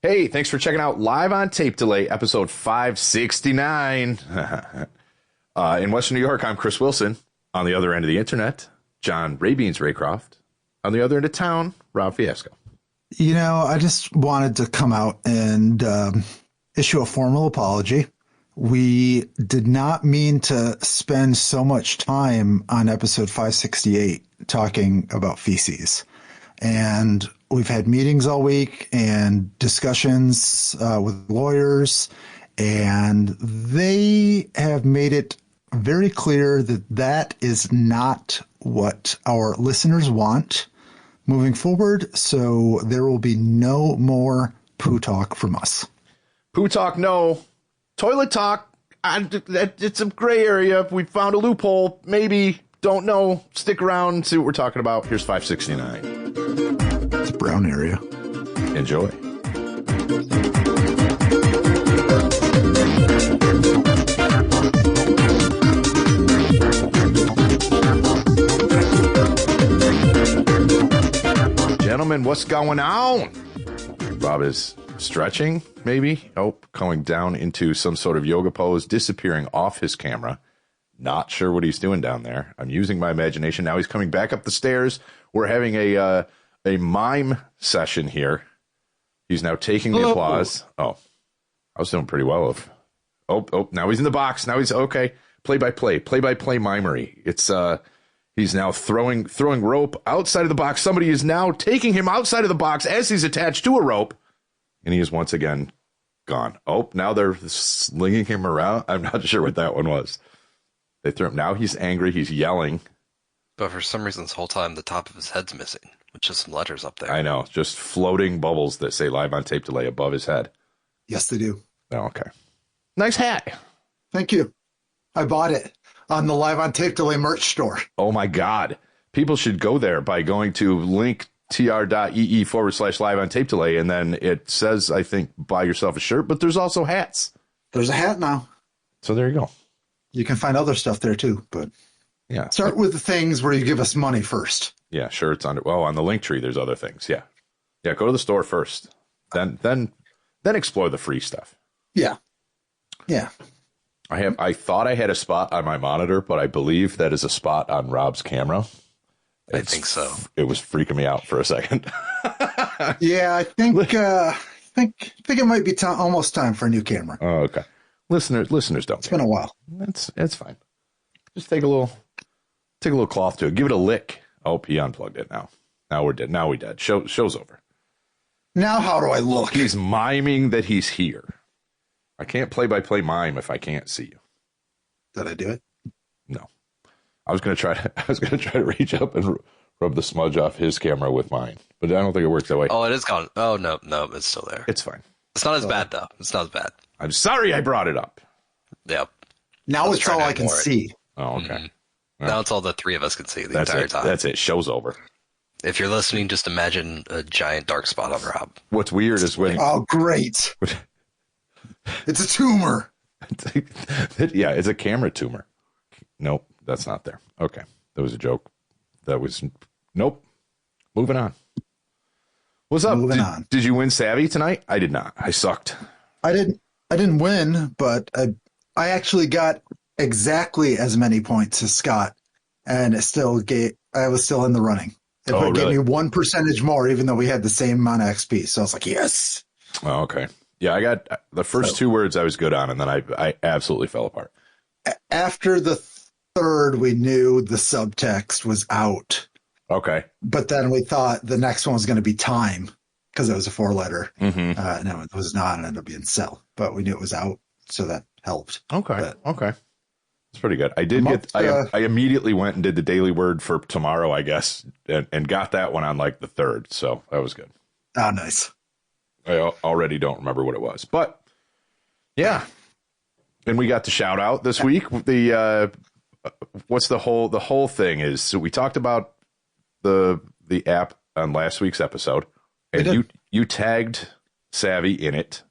Hey, thanks for checking out Live on Tape Delay, episode 569. In Western New York, I'm Chris Wilson. On the other end of the internet, John Raybeans Raycroft. On the other end of town, Rob Fiasco. You know, I just wanted to come out and issue a formal apology. We did not mean to spend so much time on episode 568 talking about feces. And we've had meetings all week and discussions with lawyers, and they have made it very clear that that is not what our listeners want moving forward. So there will be no more poo talk from us. Poo talk, no. Toilet talk, it's a gray area. We found a loophole. Maybe. Don't know. Stick around, see what we're talking about. Here's 569. It's a brown area. Enjoy. Gentlemen, what's going on? Bob is stretching, maybe. Oh, going down into some sort of yoga pose, disappearing off his camera. Not sure what he's doing down there. I'm using my imagination. Now he's coming back up the stairs. We're having a mime session here. He's now taking the applause. Oh, I was doing pretty well. Now he's in the box. Now he's okay. Play-by-play mimery. It's he's now throwing rope outside of the box. Somebody is now taking him outside of the box as he's attached to a rope, and he is once again gone. Oh, now they're slinging him around. I'm not sure what that one was. They threw him. Now he's angry. He's yelling. But for some reason, this whole time, the top of his head's missing, with just some letters up there. I know. Just floating bubbles that say Live on Tape Delay above his head. Yes, they do. Oh, okay. Nice hat. Thank you. I bought it on the Live on Tape Delay merch store. Oh, my God. People should go there by going to linktr.ee/live on tape delay. And then it says, I think, buy yourself a shirt. But there's also hats. There's a hat now. So there you go. You can find other stuff there, too. But yeah, start with the things where you give us money first. Yeah, shirts on the link tree. There's other things. Yeah. Yeah. Go to the store first. Then explore the free stuff. Yeah. Yeah. I thought I had a spot on my monitor, but I believe that is a spot on Rob's camera. I think so. It was freaking me out for a second. Yeah, I think it might be almost time for a new camera. Oh, okay. Listeners don't. It's been a while. It's fine. Just take a little cloth to it. Give it a lick. Oh, he unplugged it now. Now we're dead. Now we dead. Show's over. Now how do I look? He's miming that he's here. I can't play-by-play mime if I can't see you. Did I do it? No. I was gonna try to reach up and rub the smudge off his camera with mine, but I don't think it works that way. Oh, it is gone. Oh no, it's still there. It's fine. It's not as bad though. It's not as bad. I'm sorry I brought it up. Yep. Now it's all I can see. Oh, okay. Mm-hmm. Now it's all the three of us can see the entire time. That's it. Show's over. If you're listening, just imagine a giant dark spot on Rob. What's weird is when... Oh, great. It's a tumor. Yeah, it's a camera tumor. Nope, that's not there. Okay, that was a joke. Nope. Moving on. What's up? Moving on. Did you win Savvy tonight? I did not. I sucked. I didn't win, but I actually got exactly as many points as Scott, and I was still in the running. It gave me 1% more, even though we had the same amount of XP. So I was like, yes. Oh, okay. Yeah, I got the first two words I was good on, and then I absolutely fell apart. After the third, we knew the subtext was out. Okay. But then we thought the next one was going to be time because it was a 4-letter. Mm-hmm. No, it was not. It ended up being cell. But we knew it was out, so that helped. Okay. Okay. It's pretty good. I immediately went and did the daily word for tomorrow, I guess, and got that one on like the 3rd. So that was good. Oh, nice. I already don't remember what it was, but yeah. And we got the shout out this week. The what's the whole thing is, so we talked about the app on last week's episode, and you tagged Savvy in it.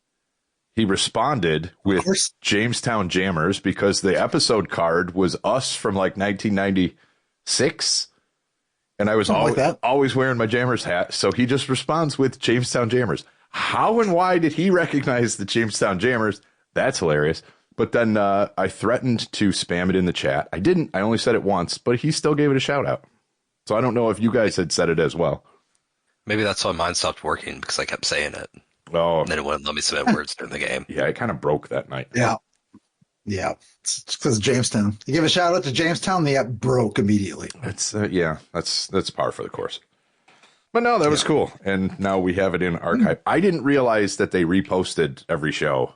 He responded with Jamestown Jammers because the episode card was us from like 1996. And I was always wearing my Jammers hat. So he just responds with Jamestown Jammers. How and why did he recognize the Jamestown Jammers? That's hilarious. But then I threatened to spam it in the chat. I didn't. I only said it once, but he still gave it a shout out. So I don't know if you guys had said it as well. Maybe that's why mine stopped working, because I kept saying it. Oh, And then it wouldn't let me submit words during the game. yeah, it kind of broke that night. Yeah. Yeah. It's because Jamestown. You give a shout out to Jamestown, the app broke immediately. It's yeah, that's par for the course. But no, that was cool. And now we have it in archive. I didn't realize that they reposted every show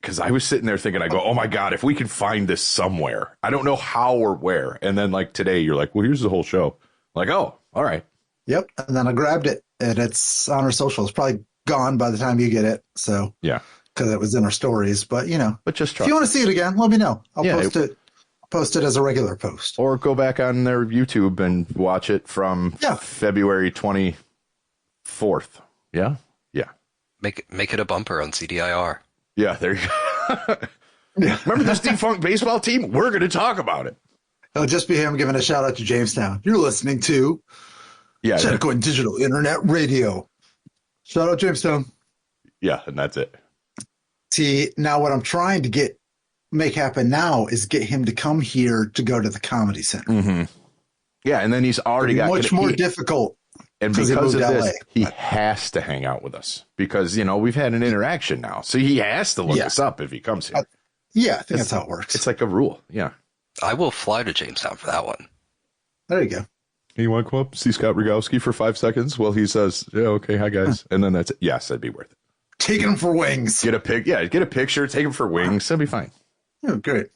because I was sitting there thinking, I go, oh my God, if we could find this somewhere. I don't know how or where. And then like today, you're like, well, here's the whole show. I'm like, oh, all right. Yep. And then I grabbed it and it's on our social. It's probably gone by the time you get it. So yeah, because it was in our stories. But but just try. If you want to see it again, let me know. I'll post it as a regular post. Or go back on their YouTube and watch it from February 24th. Yeah? Yeah. Make it a bumper on CDIR. Yeah, there you go. Remember this defunct baseball team? We're going to talk about it. It'll just be him giving a shout out to Jamestown. You're listening to Chenecoin Digital Internet Radio. Shout out Jamestown. Yeah, and that's it. See, now what I'm trying to make happen now is get him to come here to go to the Comedy Center. Mm-hmm. Yeah, and then he's already got much more difficult. And because of this, he has to hang out with us because, we've had an interaction now. So he has to look us up if he comes here. I think that's how it works. It's like a rule. Yeah. I will fly to Jamestown for that one. There you go. You want to come up, see Scott Rogowski for 5 seconds while he says, yeah, okay, hi, guys. And then that's it. Yes, that'd be worth it. Take him for wings. Get a picture, take him for wings. That'd be fine. Oh, great.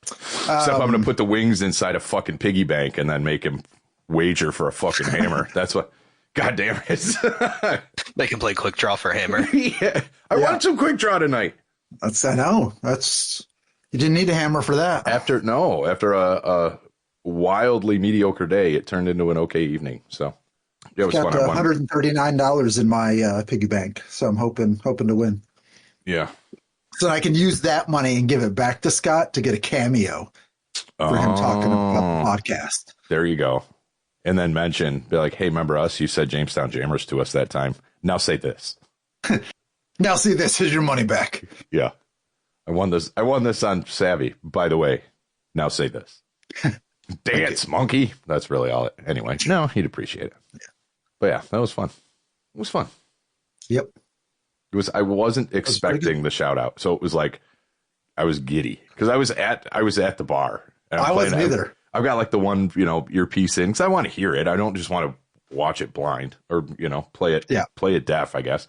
Except I'm going to put the wings inside a fucking piggy bank and then make him wager for a fucking hammer. That's what. God damn it. They can play quick draw for hammer. I want some quick draw tonight. I know. You didn't need a hammer for that. After a wildly mediocre day, it turned into an okay evening. So it was fun. $139 in my piggy bank. So I'm hoping to win. Yeah. So I can use that money and give it back to Scott to get a cameo for him talking about the podcast. There you go. And then be like, hey, remember us? You said Jamestown Jammers to us that time. Now say this. Now see this. Here's your money back. Yeah. I won this on Savvy, by the way. Now say this. Dance, monkey. That's really all it. Anyway, no, he'd appreciate it. Yeah. But yeah, that was fun. It was fun. Yep. I wasn't expecting the shout out. So it was like I was giddy because I was at the bar. And I wasn't either. I've got like the one, earpiece in because I want to hear it. I don't just want to watch it blind or, play it deaf, I guess.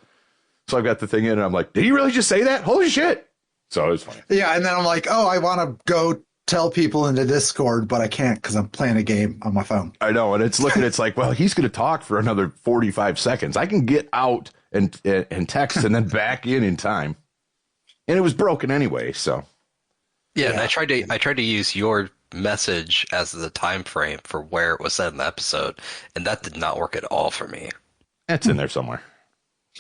So I've got the thing in and I'm like, did he really just say that? Holy shit. So it was funny. Yeah. And then I'm like, oh, I want to go tell people in the Discord, but I can't because I'm playing a game on my phone. I know. And it's like, well, he's going to talk for another 45 seconds. I can get out and text and then back in time. And it was broken anyway. So. Yeah. And I tried to use your message as the time frame for where it was said in the episode, and that did not work at all for me. It's in there somewhere.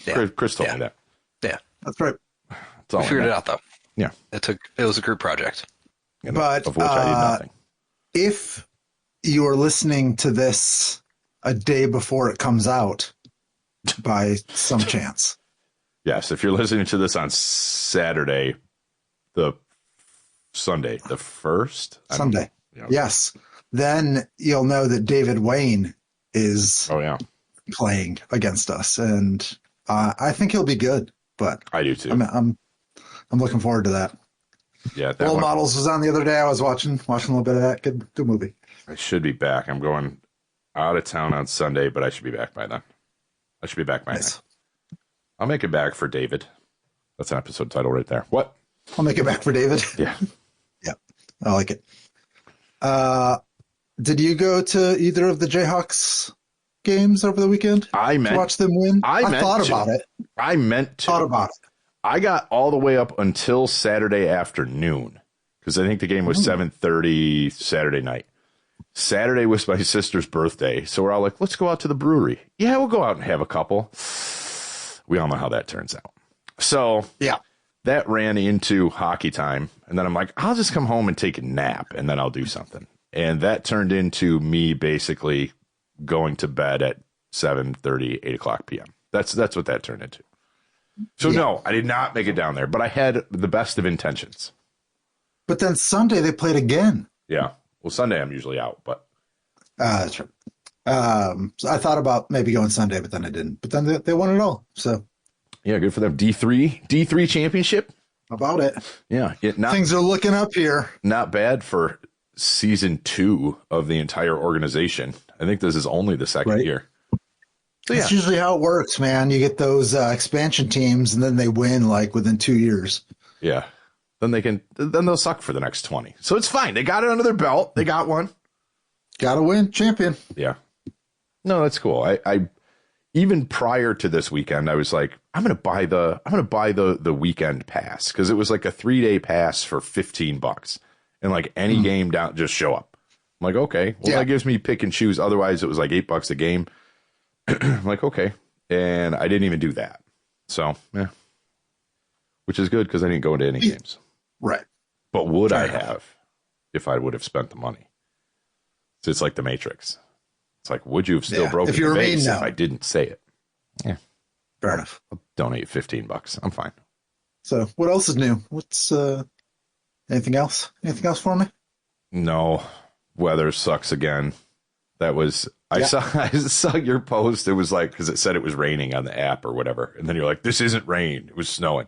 Yeah. Chris told me that. Yeah, that's right. We figured it out though. Yeah, it was a group project. But of which I did nothing. If you are listening to this a day before it comes out, by some chance, yes, if you're listening to this on Saturday, the 1st Sunday. Yes. Then you'll know that David Wayne is playing against us. And I think he'll be good, but I do too. I'm looking forward to that. Yeah. Role Models was on the other day. I was watching a little bit of that. Good movie. I should be back. I'm going out of town on Sunday, but I should be back by then. I should be back by then. I'll make it back for David. That's an episode title right there. What? I'll make it back for David. Yeah. Yeah. I like it. Did you go to either of the Jayhawks games over the weekend? I meant to watch them win. I thought about it. I meant to. Thought about it. I got all the way up until Saturday afternoon because I think the game was 7:30 Saturday night. Saturday was my sister's birthday, so we're all like, let's go out to the brewery. Yeah, we'll go out and have a couple. We all know how that turns out. So yeah. That ran into hockey time, and then I'm like, I'll just come home and take a nap, and then I'll do something. And that turned into me basically going to bed at 7:30, 8 o'clock p.m. That's what that turned into. So no, I did not make it down there, but I had the best of intentions. But then Sunday they played again. Yeah. Well, Sunday I'm usually out, but That's right. So I thought about maybe going Sunday, but then I didn't. But then they won it all. So yeah, good for them. D3 championship. about it. Yeah, Things are looking up here. Not bad for season 2 of the entire organization. I think this is only the second year. So, That's usually how it works, man. You get those expansion teams, and then they win like within 2 years. Yeah. Then they'll suck for the next 20. So it's fine. They got it under their belt. They got one. Got to win, champion. Yeah. No, that's cool. I even prior to this weekend, I was like, I'm gonna buy the weekend pass, because it was like a 3-day pass for $15, and like any game down, just show up. I'm like, okay, well that gives me pick and choose. Otherwise, it was like $8 a game. I'm like, okay, and I didn't even do that. So yeah, which is good because I didn't go into any games. Right. But would I have if I would have spent the money? So it's like the Matrix. It's like, would you have still broken the base if I didn't say it? Yeah. Fair enough. I'll donate $15. I'm fine. So what else is new? What's anything else? Anything else for me? No. Weather sucks again. That was I saw your post. It was like, because it said it was raining on the app or whatever. And then you're like, this isn't rain. It was snowing.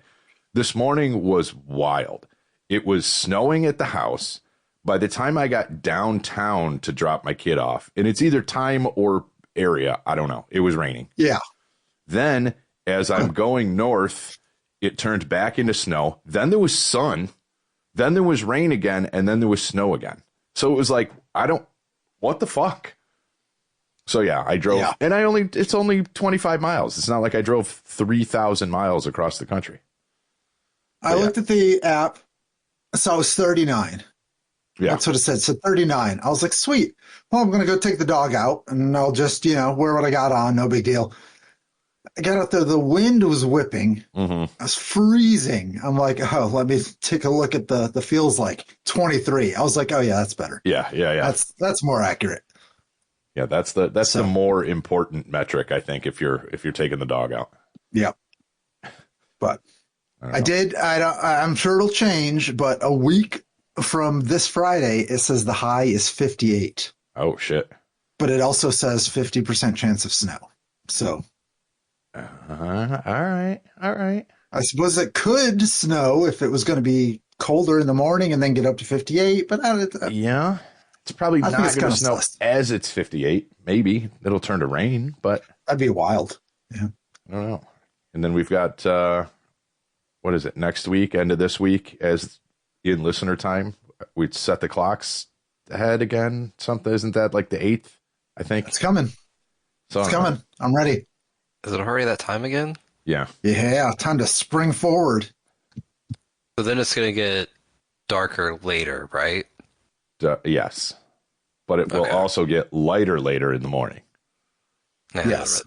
This morning was wild. It was snowing at the house. By the time I got downtown to drop my kid off, and it's either time or area, I don't know, it was raining. Yeah. Then as I'm going north, it turned back into snow. Then there was sun. Then there was rain again. And then there was snow again. So it was like, what the fuck? So yeah, I drove, and it's only 25 miles. It's not like I drove 3,000 miles across the country. I looked at the app, so it was 39. Yeah. That's what it said. So 39. I was like, sweet. Well, I'm going to go take the dog out, and I'll just, wear what I got on. No big deal. I got out there. The wind was whipping. I was freezing. I'm like, oh, let me take a look at the feels like 23. I was like, oh yeah, that's better. Yeah. That's more accurate. Yeah, that's the more important metric, I think, if you're taking the dog out. Yeah. But I'm sure it'll change, but a week from this Friday, it says the high is 58. Oh shit. But it also says 50% chance of snow. So all right. I suppose it could snow if it was going to be colder in the morning and then get up to 58, but yeah. It's probably not going to snow as it's 58. Maybe it'll turn to rain, but that'd be wild. Yeah. I don't know. And then we've got, what is it? Next week, end of this week, as in listener time, we'd set the clocks ahead again. Something, isn't that like the 8th? I think it's coming. So it's coming. I'm ready. Is it already that time again? Yeah. Yeah. Time to spring forward. So then it's going to get darker later, right? Yes, but it will also get lighter later in the morning. Yes,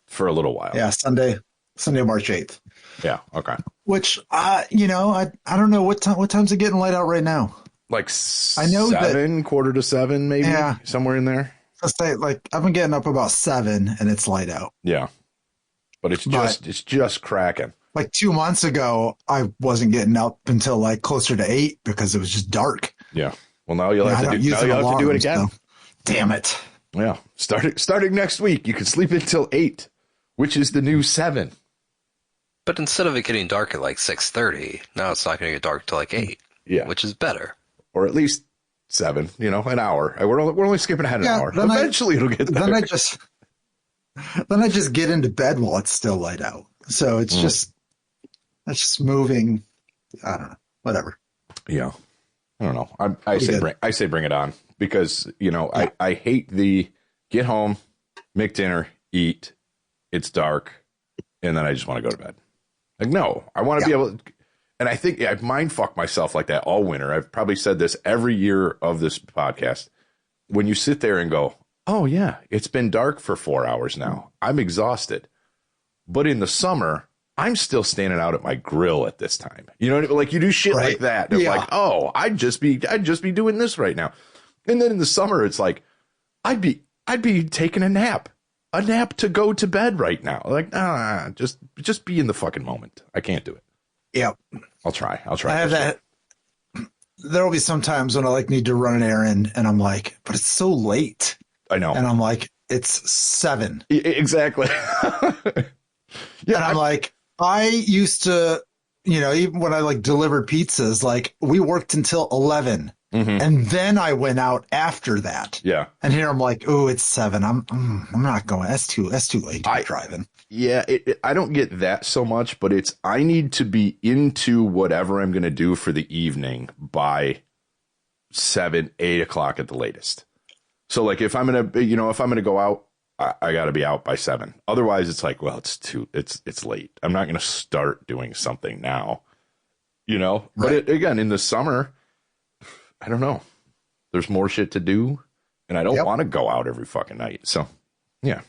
for a little while. Yeah, Sunday, March 8th. Yeah, okay. Which I don't know what time's it getting light out right now. Like I know 7, quarter to 7, maybe. Yeah, somewhere in there. Let's say I've been getting up about 7, and it's light out. Yeah, but it's just cracking. Like 2 months ago, I wasn't getting up until like closer to 8 because it was just dark. Yeah. Well, now you'll have to do it again. So. Damn it. Yeah. Starting next week, you can sleep until 8, which is the new 7. But instead of it getting dark at like 6:30, now it's not going to get dark till like 8. Yeah. Which is better. Or at least 7, an hour. We're only skipping ahead an hour. Eventually it'll get there. Then I just get into bed while it's still light out. So it's just moving. I don't know. Whatever. Yeah. I don't know. I say bring it on, because, I hate the get home, make dinner, eat, it's dark, and then I just want to go to bed. Like, no, I want to be able to, and I think I've mind fucked myself like that all winter. I've probably said this every year of this podcast. When you sit there and go, oh yeah, it's been dark for 4 hours now, I'm exhausted. But in the summer, I'm still standing out at my grill at this time. You know what I mean? Like, you do shit like that. It's like, oh, I'd just be doing this right now. And then in the summer, it's like, I'd be taking a nap. a nap to go to bed right now. Like, just be in the fucking moment. I can't do it. Yep. I'll try. I have that. There will be some times when I like need to run an errand and I'm like, but it's so late. I know. And I'm like, it's 7. Exactly. Yeah. And I'm like, I used to, even when I like delivered pizzas, like we worked until 11 and then I went out after that. Yeah. And here I'm like, oh, it's 7. I'm not going. That's too late to be driving. Yeah. I don't get that so much, but I need to be into whatever I'm going to do for the evening by 7, 8 o'clock at the latest. So like if I'm going to go out, I got to be out by 7. Otherwise, it's like, well, it's late. I'm not going to start doing something now, Right. But again, in the summer, I don't know. There's more shit to do, and I don't want to go out every fucking night. So, yeah.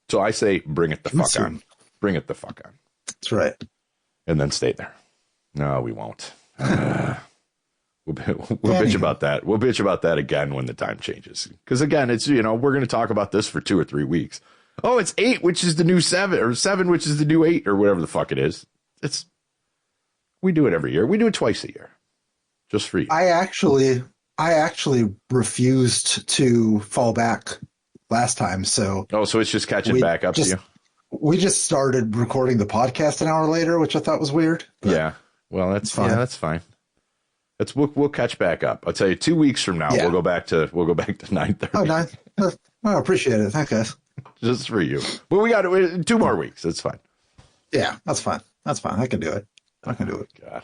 So I say, bring it the fuck on. Bring it the fuck on. That's right. And then stay there. No, we won't. We'll bitch about that. We'll bitch about that again when the time changes. Because again, it's, we're going to talk about this for 2 or 3 weeks. Oh, it's 8, which is the new 7, or 7, which is the new 8, or whatever the fuck it is. We do it every year. We do it twice a year. Just for you. I actually refused to fall back last time. So so it's just catching back up to you. We just started recording the podcast an hour later, which I thought was weird. Yeah. Well, that's fine. Yeah, that's fine. We'll catch back up. I'll tell you, 2 weeks from now, we'll go back to 9:30. Oh, 9. I appreciate it. Thanks, guys. Just for you. But we got 2 more weeks. That's fine. Yeah, that's fine. I can do it. God.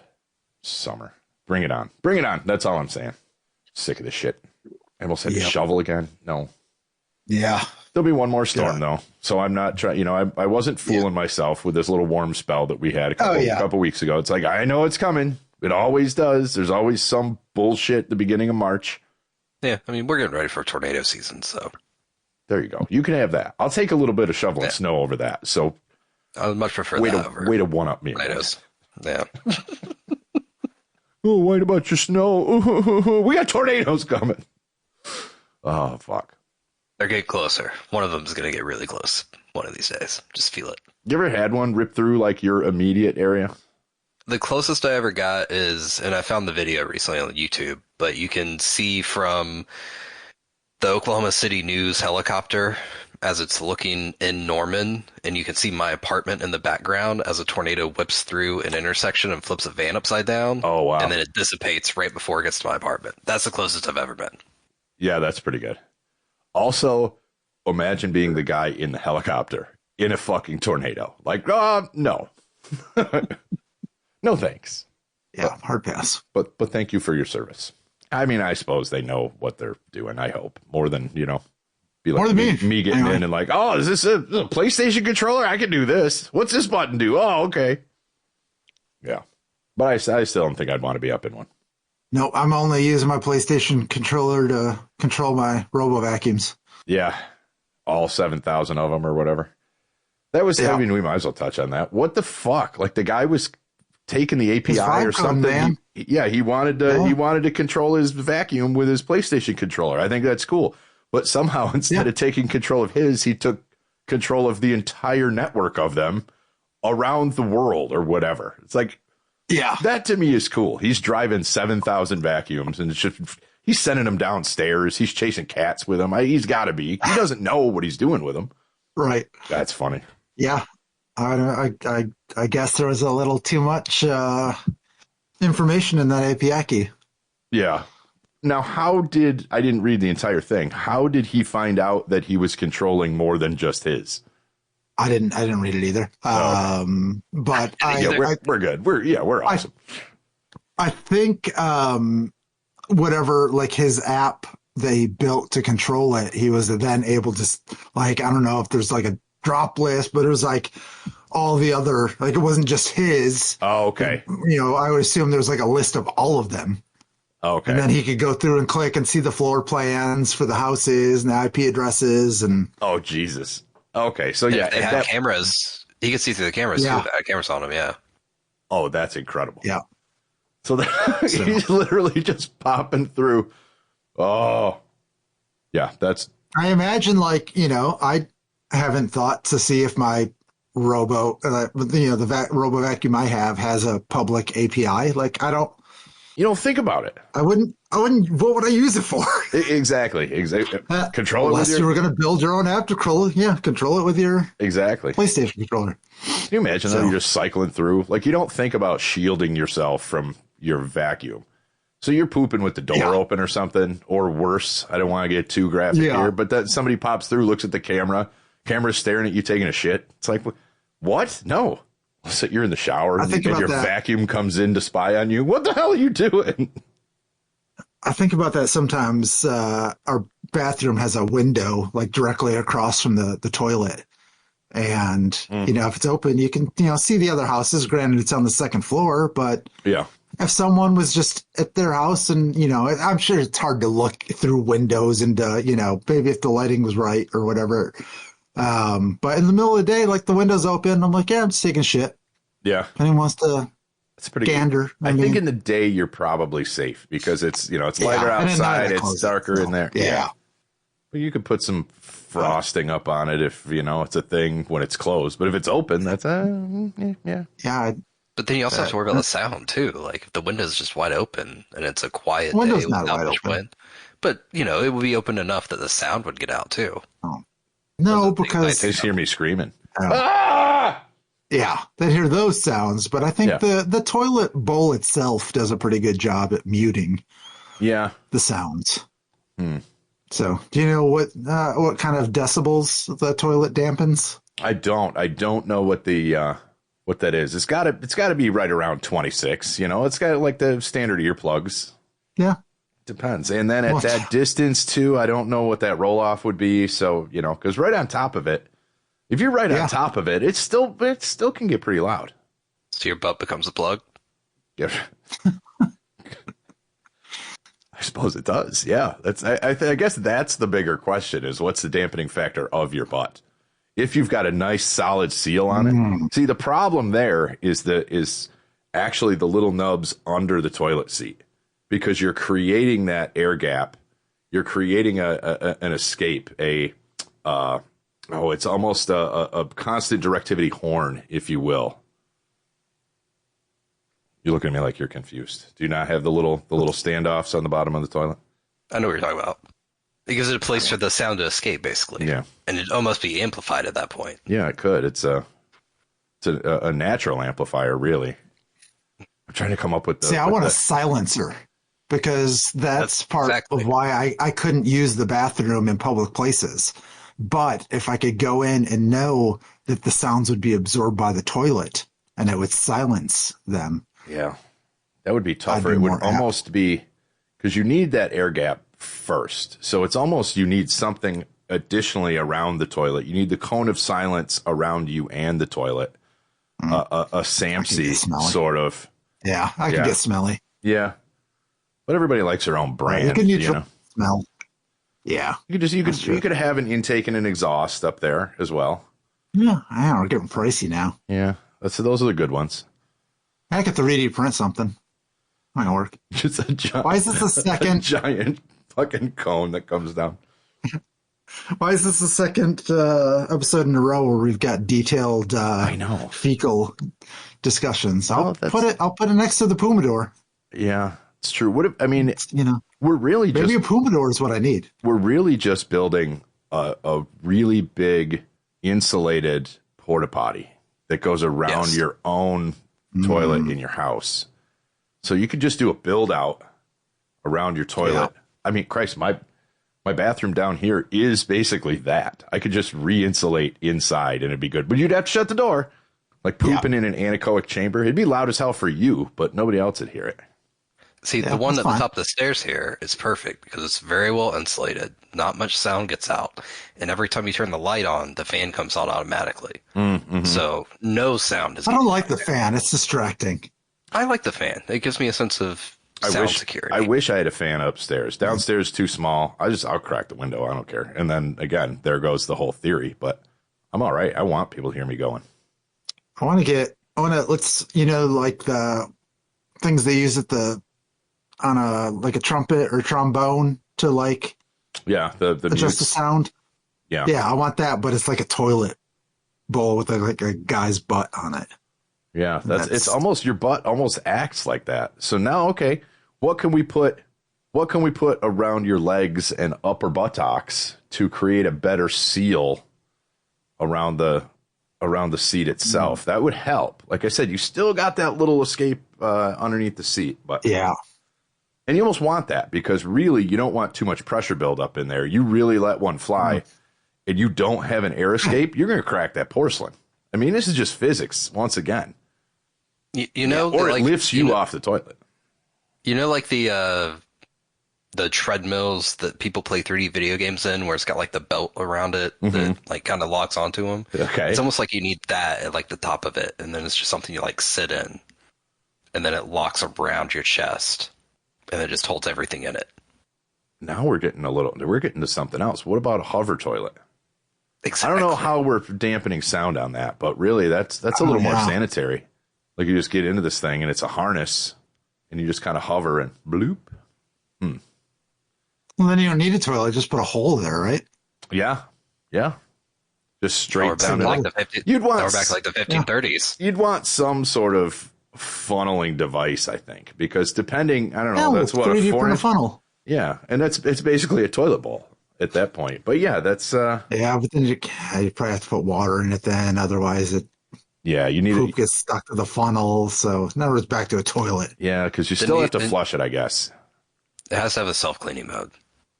Summer. Bring it on. Bring it on. That's all I'm saying. Sick of this shit. And we'll say the shovel again. No. Yeah. There'll be one more storm, though. So I'm not trying, I wasn't fooling myself with this little warm spell that we had a couple weeks ago. It's like, I know it's coming. It always does. There's always some bullshit at the beginning of March. Yeah. I mean, we're getting ready for tornado season, so. There you go. You can have that. I'll take a little bit of shoveling snow over that. So I would much prefer that over way to one-up me. Tornadoes. Yeah. Oh, what about your snow? We got tornadoes coming. Oh, fuck. They're getting closer. One of them is going to get really close one of these days. Just feel it. You ever had one rip through like your immediate area? The closest I ever got is, and I found the video recently on YouTube, but you can see from the Oklahoma City News helicopter as it's looking in Norman, and you can see my apartment in the background as a tornado whips through an intersection and flips a van upside down. Oh, wow. And then it dissipates right before it gets to my apartment. That's the closest I've ever been. Yeah, that's pretty good. Also, imagine being the guy in the helicopter in a fucking tornado. Like, no. No thanks. Yeah, hard pass. But thank you for your service. I mean, I suppose they know what they're doing, I hope. More than, be like more than me getting in and like, oh, is this a PlayStation controller? I can do this. What's this button do? Oh, okay. Yeah. But I still don't think I'd want to be up in one. No, I'm only using my PlayStation controller to control my robo-vacuums. Yeah. All 7,000 of them or whatever. That was, I mean, we might as well touch on that. What the fuck? Like the guy was taking the API or something. He wanted to control his vacuum with his PlayStation controller. I think that's cool. But somehow instead of taking control of his, he took control of the entire network of them around the world or whatever. It's like, that to me is cool. He's driving 7,000 vacuums and he's sending them downstairs. He's chasing cats with them. He's got to be. He doesn't know what he's doing with them. Right. That's funny. Yeah. I guess there was a little too much information in that API key. Yeah. Now, I didn't read the entire thing. How did he find out that he was controlling more than just his? I didn't read it either. But we're good. We're awesome. I think whatever, like his app they built to control it, he was then able to, like, I don't know if there's like a drop list, but it was like all the other, like it wasn't just his. Oh, okay. I would assume there's like a list of all of them. Okay. And then he could go through and click and see the floor plans for the houses and the IP addresses and. Oh, Jesus. Okay. So if they had cameras, he could see through the cameras too. They had cameras on him. Yeah. Oh, that's incredible. Yeah. So he's literally just popping through. Oh, yeah. That's I imagine, like, I haven't thought to see if my robo vacuum I have has a public API. Like, You don't think about it. I wouldn't, what would I use it for? Exactly. Control it with Unless your... you were going to build your own app to control it with your Exactly. PlayStation controller. Can you imagine though, you're just cycling through? Like, you don't think about shielding yourself from your vacuum. So you're pooping with the door open or something, or worse. I don't want to get too graphic here, but that somebody pops through, looks at the camera's staring at you taking a shit. It's like, what? No. So you're in the shower and your vacuum comes in to spy on you. What the hell are you doing? I think about that sometimes. Our bathroom has a window like directly across from the toilet. And, if it's open, you can, see the other houses. Granted, it's on the second floor, but if someone was just at their house and, I'm sure it's hard to look through windows and, maybe if the lighting was right or whatever. But in the middle of the day, like the window's open, I'm like, I'm just taking shit. Yeah. If anyone wants to It's pretty gander. I think in the day, you're probably safe because it's, it's lighter outside. It's darker in there. Yeah. But you could put some frosting up on it if, it's a thing when it's closed. But if it's open, that's, yeah. Yeah. But then you also have to worry about the sound, too. Like, if the window's just wide open and it's a quiet day Window's not without wide much open. wind. But, it would be open enough that the sound would get out, too. Oh. No, because... They just hear me screaming. Yeah, they hear those sounds. But I think the toilet bowl itself does a pretty good job at muting the sounds. So, do you know what kind of decibels the toilet dampens? I don't know what the what that is. It's got to be right around 26. It's got like the standard earplugs. Yeah, depends. And then at that distance too, I don't know what that roll off would be. So because right on top of it, if you're right on top of it, it still can get pretty loud. So your butt becomes a plug. Yeah. I suppose it does. Yeah, I guess that's the bigger question: is what's the dampening factor of your butt? If you've got a nice solid seal on it. See, the problem there is actually the little nubs under the toilet seat, because you're creating that air gap. You're creating an escape. It's almost a constant directivity horn, if you will. You look at me like you're confused. Do you not have the little standoffs on the bottom of the toilet? I know what you're talking about. It gives it a place for the sound to escape, basically. Yeah. And it'd almost be amplified at that point. Yeah, it could. It's a natural amplifier, really. I'm trying to come up with I want a silencer, because that's part of why I couldn't use the bathroom in public places. But if I could go in and know that the sounds would be absorbed by the toilet and it would silence them. Yeah, that would be tougher. It would almost be, because you need that air gap first. So it's almost, you need something additionally around the toilet. You need the cone of silence around you and the toilet. A SAMC sort of. Yeah, I can get smelly. Yeah. But everybody likes their own brand. You can neutral smell. Yeah. You could have an intake and an exhaust up there as well. Yeah, I don't know, getting pricey now. Yeah. Those are the good ones. I could 3D print something. Might work. Just a giant, why is this the second giant fucking cone that comes down? Why is this the second episode in a row where we've got detailed fecal discussions? I'll put it next to the Pumador. Yeah, it's true. We're really maybe a Pumador is what I need. We're really just building a really big insulated porta potty that goes around your own toilet in your house. So you could just do a build out around your toilet. Yeah. I mean, Christ, my bathroom down here is basically that. I could just re-insulate inside and it'd be good. But you'd have to shut the door. Like pooping in an anechoic chamber. It'd be loud as hell for you, but nobody else would hear it. See, the one at the top of the stairs here is perfect because it's very well insulated. Not much sound gets out. And every time you turn the light on, the fan comes on automatically. Mm-hmm. So no sound is. I don't like the fan. It's distracting. I like the fan. It gives me a sense of sound security. I wish I had a fan upstairs. Downstairs, too small. I'll crack the window. I don't care. And then, again, there goes the whole theory. But I'm all right. I want people to hear me going. like the things they use on a trumpet or trombone to Yeah, the adjust the sound. Yeah. Yeah, I want that, but it's like a toilet bowl with like a guy's butt on it. Yeah, it's almost, your butt almost acts like that. So now, okay, what can we put around your legs and upper buttocks to create a better seal around the seat itself? That would help. Like I said, you still got that little escape underneath the seat, but yeah. And you almost want that, because really you don't want too much pressure buildup in there. You really let one fly and you don't have an air escape, you're going to crack that porcelain. I mean, this is just physics once again. You know, or like, it lifts you off the toilet. You know, like the treadmills that people play 3D video games in, where it's got like the belt around it that like kind of locks onto them. Okay. It's almost like you need that at like the top of it, and then it's just something you like sit in, and then it locks around your chest, and it just holds everything in it. Now we're getting to something else. What about a hover toilet? Exactly. I don't know how we're dampening sound on that, but really that's a little more sanitary. Like, you just get into this thing and it's a harness and you just kind of hover and bloop. Well, then you don't need a toilet. Just put a hole there, right? Yeah. Yeah. Just straight down to to like the 50, you'd want, or back to like the 1530s. You'd want some sort of funneling device, I think, because depending, I don't know, that's what, a funnel. Yeah. And it's basically a toilet bowl at that point. But yeah, that's yeah, but then you probably have to put water in it then, otherwise you need poop gets stuck to the funnel. So now it's back to a toilet. Yeah, because you still have to flush it, I guess. It has to have a self-cleaning mode.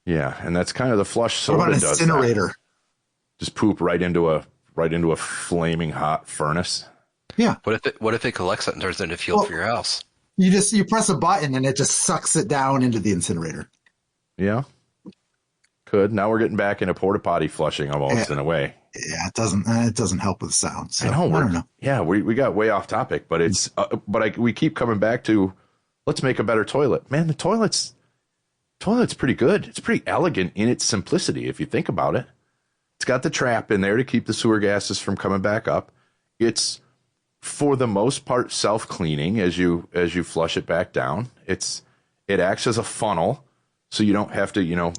Yeah, and that's kind of the flush soda what about an does. Incinerator? That. Just poop right into a flaming hot furnace. Yeah. What if it collects it and turns it into fuel for your house? You press a button and it just sucks it down into the incinerator. Yeah. Could. Now we're getting back into porta potty flushing almost in a way. Yeah, it doesn't help with sound. So, I don't know. Yeah, we got way off topic, but it's we keep coming back to, let's make a better toilet. Man, the toilet's pretty good. It's pretty elegant in its simplicity if you think about it. It's got the trap in there to keep the sewer gases from coming back up. It's, for the most part, self-cleaning as you flush it back down. It acts as a funnel, so you don't have to,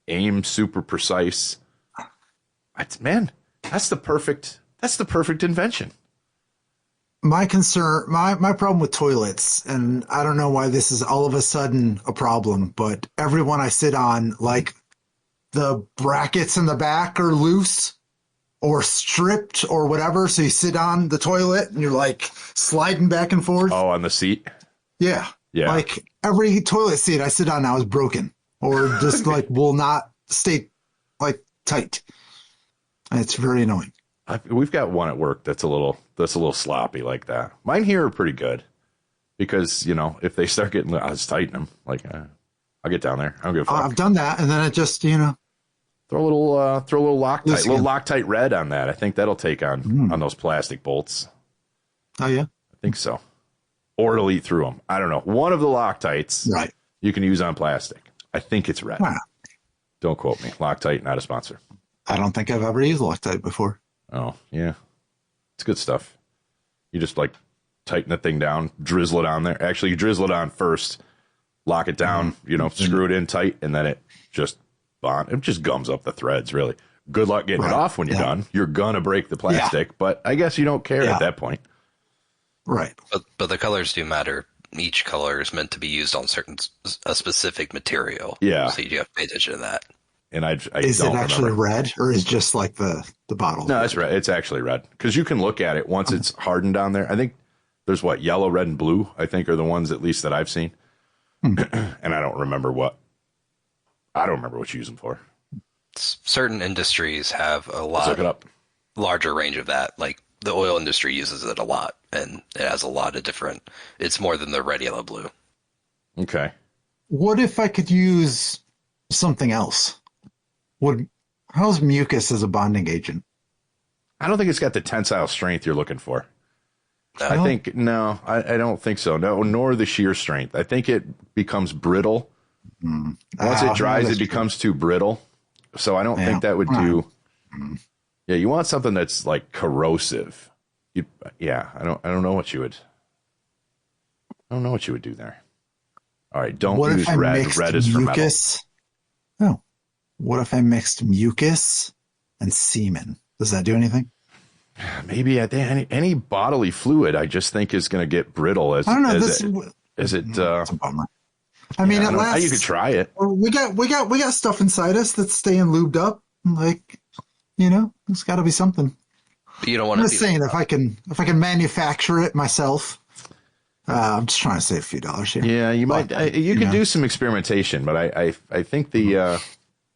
aim super precise. Man, that's the perfect invention. My concern, my problem with toilets, and I don't know why this is all of a sudden a problem, but everyone I sit on, like, the brackets in the back are loose or stripped or whatever. So you sit on the toilet and you're like sliding back and forth. Oh, on the seat? Yeah. Yeah. Like, every toilet seat I sit on now is broken or just like will not stay like tight. And it's very annoying. We've got one at work that's a little sloppy like that. Mine here are pretty good because, if they start getting, I'll just tighten them. Like, I'll get down there. I don't give a fuck. I've done that, and then it just, throw a little Loctite, Loctite red on that. I think that'll take on those plastic bolts. Oh yeah, I think so. Or it'll eat through them. I don't know. One of the Loctites, right? You can use on plastic. I think it's red. Wow. Don't quote me. Loctite, not a sponsor. I don't think I've ever used Loctite before. Oh, yeah. It's good stuff. You just like tighten the thing down, drizzle it on there. Actually, you drizzle it on first, lock it down, screw it in tight, and then it just gums up the threads, really. Good luck getting it off when you're done. You're going to break the plastic, but I guess you don't care at that point. Right. But the colors do matter. Each color is meant to be used on a specific material. Yeah. So you do have to pay attention to that. And is it actually red, or is just like the bottle? No, it's red. It's actually red because you can look at it once it's hardened down there. I think there's yellow, red, and blue. I think are the ones at least that I've seen. And I don't remember what you use them for. Certain industries have a lot larger range of that. Like the oil industry uses it a lot, and it has a lot of different. It's more than the red, yellow, blue. Okay. What if I could use something else? How's mucus as a bonding agent? I don't think it's got the tensile strength you're looking for. No. I don't think so. No, nor the shear strength. I think it becomes brittle. Once it dries, it becomes too brittle. So I don't think that would do. Yeah, you want something that's like corrosive. I don't know what you would. I don't know what you would do there. All right, don't use red. Red is for metal. Oh. What if I mixed mucus and semen? Does that do anything? Maybe any bodily fluid, I just think is going to get brittle as I don't know. It's a bummer. I mean, at last you could try it. We got stuff inside us that's staying lubed up. Like, there's got to be something. But you don't want I'm to. just saying, if I can manufacture it myself, I'm just trying to save a few dollars here. Yeah, you might. You could do some experimentation, but I think I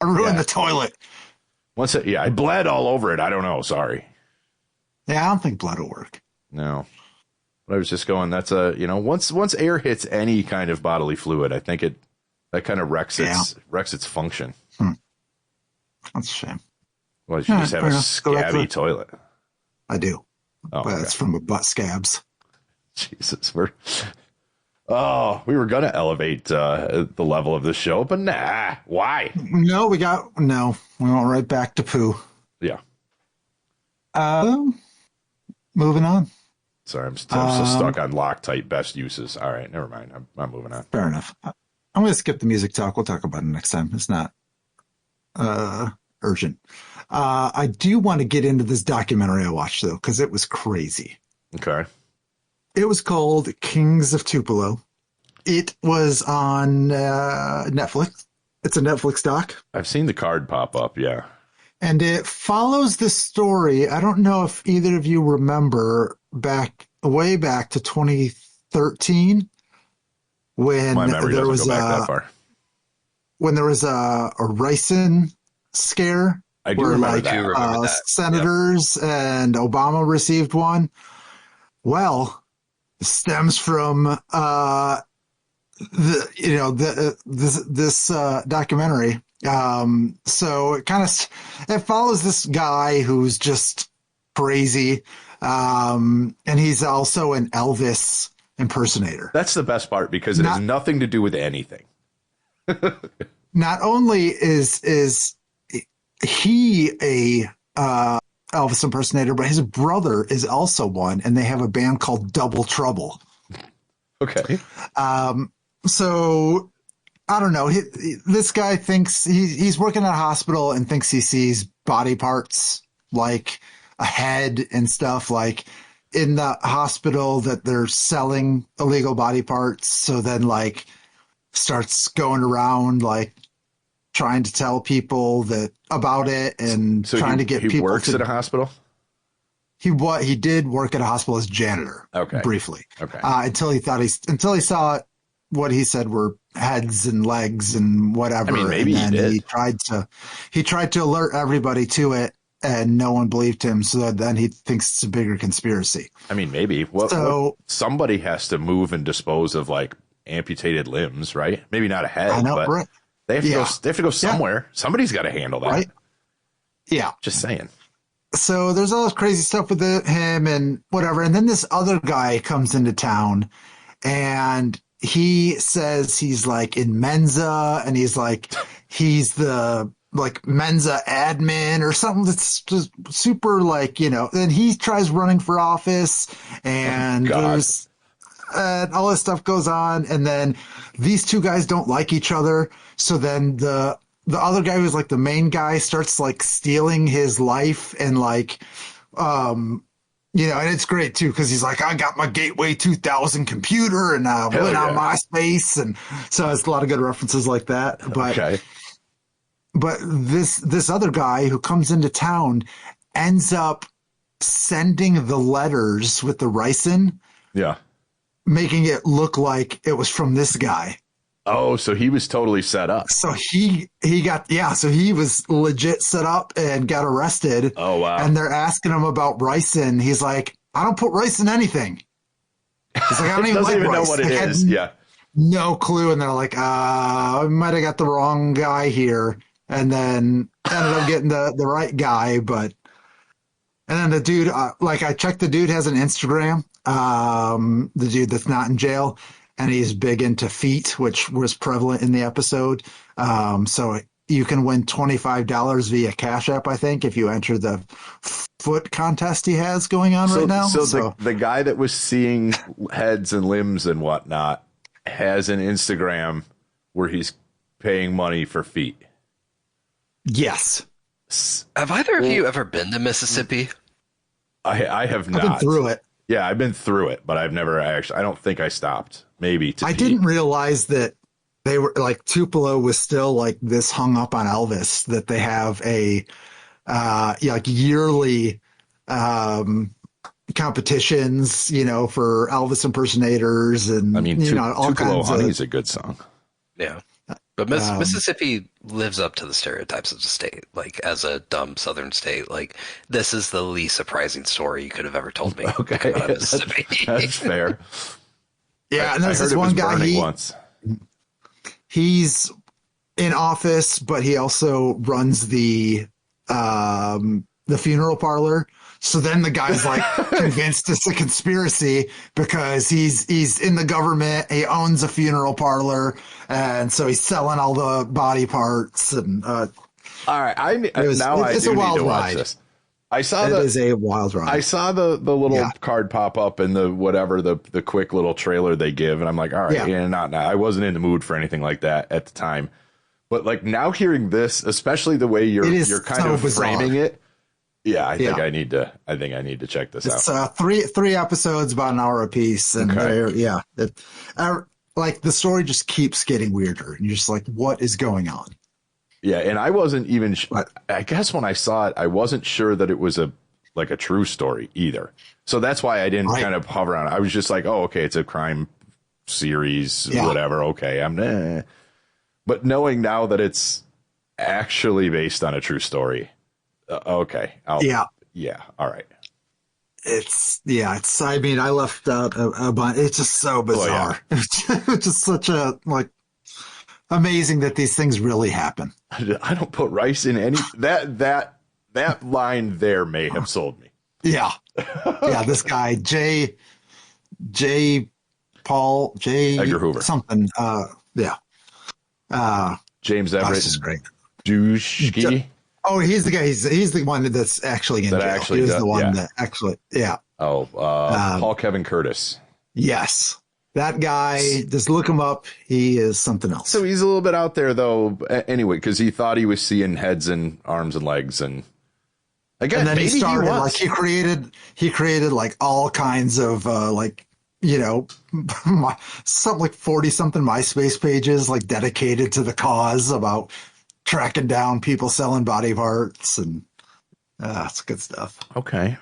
ruined the toilet. I bled all over it. I don't know. Sorry. Yeah, I don't think blood will work. No. But I was just going, that's once air hits any kind of bodily fluid, I think that kind of wrecks its function. That's a shame. Well, you just have a scabby toilet. I do. Oh, but it's from a butt scabs. Jesus, we were going to elevate the level of the show, but nah. Why? No, we went right back to poo. Yeah. Moving on. Sorry, I'm still stuck on Loctite best uses. All right, never mind. I'm moving on. Fair enough. I'm going to skip the music talk. We'll talk about it next time. It's not urgent. I do want to get into this documentary I watched, though, because it was crazy. Okay. It was called Kings of Tupelo. It was on Netflix. It's a Netflix doc. I've seen the card pop up, yeah. And it follows the story. I don't know if either of you remember way back to 2013 when my memory there doesn't was go back that far. When there was a ricin scare. I do remember that. Senators and Obama received one. Well, it stems from this documentary. So it follows this guy who's just crazy. And he's also an Elvis impersonator. That's the best part because it has nothing to do with anything. Not only is he a Elvis impersonator, but his brother is also one, and they have a band called Double Trouble. Okay. So I don't know. This guy thinks he's working at a hospital and thinks he sees body parts like a head and stuff like in the hospital that they're selling illegal body parts. So then like starts going around like trying to tell people about it and so trying to get people. He works at a hospital? He did work at a hospital as janitor. Okay. Briefly. Okay. Until he saw what he said were heads and legs and whatever. I mean, maybe and he did. He tried to alert everybody to it, and no one believed him. So then he thinks it's a bigger conspiracy. I mean, maybe. Somebody has to move and dispose of like amputated limbs, right? Maybe not a head, but right. They have to go somewhere. Yeah. Somebody's got to handle that. Right? Yeah. Just saying. So there's all this crazy stuff with him and whatever. And then this other guy comes into town and he says he's like in Mensa and he's the like Mensa admin or something that's just super like, and he tries running for office and and all this stuff goes on. And then these two guys don't like each other. So then the other guy who's like the main guy starts like stealing his life and like, and it's great too. Cause he's like, I got my Gateway 2000 computer and I went on MySpace. And so it's a lot of good references like that. But this other guy who comes into town ends up sending the letters with the ricin. Yeah. Making it look like it was from this guy. Oh, so he was totally set up. So he was legit set up and got arrested. Oh, wow. And they're asking him about ricin. He's like, I don't put rice in anything. He's like, I don't even doesn't like even rice. know what it is. Yeah. No clue. And they're like, I might have got the wrong guy here. And then ended up getting the right guy. And then the dude, I checked, the dude has an Instagram. The dude that's not in jail. And he's big into feet, which was prevalent in the episode. So you can win $25 via Cash App, I think, if you enter the foot contest he has going on right now. So the guy that was seeing heads and limbs and whatnot has an Instagram where he's paying money for feet. Yes. Have either of you ever been to Mississippi? I have not. I've been through it. Yeah, I've been through it, but I've never actually. I don't think I stopped. Maybe to I pee. didn't realize that they were like Tupelo was still like this hung up on Elvis that they have a like yearly competitions, for Elvis impersonators and I mean, all Tupelo kinds Honey of. is a good song. Yeah. But Mississippi lives up to the stereotypes of the state, like as a dumb southern state. Like, this is the least surprising story you could have ever told me. Okay, about Mississippi. that's fair. Yeah, and I there's heard this it was one guy. burning once. He's in office, but he also runs the funeral parlor. So then the guy's like convinced it's a conspiracy because he's in the government. He owns a funeral parlor, and so he's selling all the body parts. And All right, I do it's a need to wild watch ride. this. I saw It is a wild ride. I saw the little card pop up and the quick little trailer they give, and I'm like, all right, not I wasn't in the mood for anything like that at the time, but like now hearing this, especially the way you're kind so of bizarre. framing it, I think I need to check this out. It's three episodes, about an hour apiece, and like the story just keeps getting weirder, and you're just like, what is going on? Yeah, and I wasn't even. I guess when I saw it, I wasn't sure that it was a true story either. So that's why I didn't kind of hover on it. I was just like, oh, okay, it's a crime series, whatever. Okay, but knowing now that it's actually based on a true story, okay, all right. It's I mean, I left out a bunch. It's just so bizarre. It's just such a amazing that these things really happen. I don't put rice in any that line there may have sold me. Yeah. This guy J Paul J Edgar Hoover something. James Everett. This is great. Douchey. Oh, he's the guy. He's the one that's actually in jail. He was the one that actually. Yeah. Oh, Paul Kevin Curtis. Yes. That guy, just look him up. He is something else. So he's a little bit out there, though, anyway, because he thought he was seeing heads and arms and legs, and again, and then maybe he started was. like he created like all kinds of something like 40 something MySpace pages like dedicated to the cause about tracking down people selling body parts, and it's good stuff. Okay.